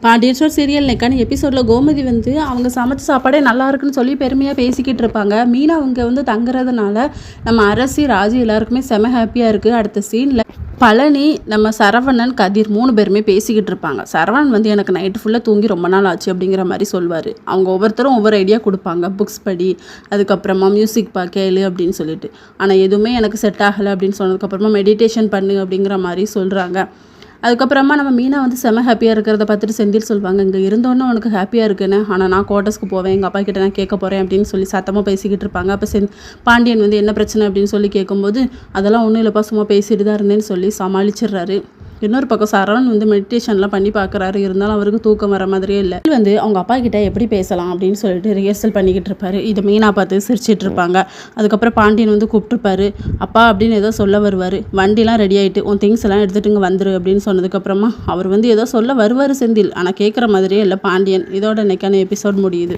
Pandian store serial நெக்கான எபிசோடில் கோமதி வந்து அவங்க சமைச்ச சாப்பாடே நல்லா இருக்குன்னு சொல்லி பெருமையாக பேசிக்கிட்டு இருப்பாங்க. மீனா அவங்க வந்து தங்குறதுனால நம்ம அரசி ராஜி எல்லாருக்குமே செம ஹாப்பியாக இருக்குது. அடுத்த சீனில் பழனி, நம்ம சரவணன், கதிர் 3 பேருமே பேசிக்கிட்டு இருப்பாங்க. சரவணன் வந்து எனக்கு நைட்டு ஃபுல்லாக தூங்கி ரொம்ப நாள் ஆச்சு அப்படிங்கிற மாதிரி சொல்வார். அவங்க ஒவ்வொருத்தரும் ஒவ்வொரு ஐடியா கொடுப்பாங்க. புக்ஸ் படி, அதுக்கப்புறமா மியூசிக் கேளு அப்படின்னு சொல்லிட்டு. ஆனால் எதுவுமே எனக்கு செட் ஆகலை அப்படின்னு சொன்னதுக்கப்புறமா மெடிடேஷன் பண்ணு அப்படிங்கிற மாதிரி சொல்கிறாங்க. அதுக்கப்புறமா நம்ம மீனா வந்து செம ஹாப்பியாக இருக்கிறத பார்த்துட்டு செந்தில் சொல்லுவாங்க, இங்கே இருந்தோன்னே உனக்கு ஹாப்பியாக இருக்குன்னு, ஆனால் நான் குவார்ட்டர்ஸ்க்கு போவேன், எங்கள் அப்பா கிட்ட நான் கேட்க போகிறேன் அப்படின்னு சொல்லி சத்தமாக பேசிக்கிட்டு இருப்பாங்க. அப்போ பாண்டியன் வந்து என்ன பிரச்சனை அப்படின்னு சொல்லி கேட்கும்போது, அதெல்லாம் ஒன்றும் இல்லைப்பா, சும்மா பேசிட்டு தான் இருந்தேன்னு சொல்லி சமாளிச்சிடுறாரு. இன்னொரு பக்கம் சரவணன் வந்து மெடிடேஷன்லாம் பண்ணி பார்க்குறாரு. இருந்தாலும் அவருக்கு தூக்கம் வர மாதிரியே இல்லை. வந்து அவங்க அப்பா கிட்ட எப்படி பேசலாம் அப்படின்னு சொல்லிட்டு ரிஹர்சல் பண்ணிக்கிட்டு இருப்பாரு. இதை மீனா பார்த்து சிரிச்சிட்டு இருப்பாங்க. அதுக்கப்புறம் பாண்டியன் வந்து கூப்பிட்டுருப்பாரு. அப்பா அப்படின்னு ஏதோ சொல்ல வருவார். வண்டிலாம் ரெடி ஆகிட்டு உன் திங்ஸ் எல்லாம் எடுத்துகிட்டு இங்கே வந்துரு அப்படின்னு சொன்னதுக்கப்புறமா அவர் வந்து ஏதோ சொல்ல வருவார் செந்தில். ஆனால் கேட்குற மாதிரியே இல்லை பாண்டியன். இதோட இன்னைக்கான எபிசோட் முடியுது.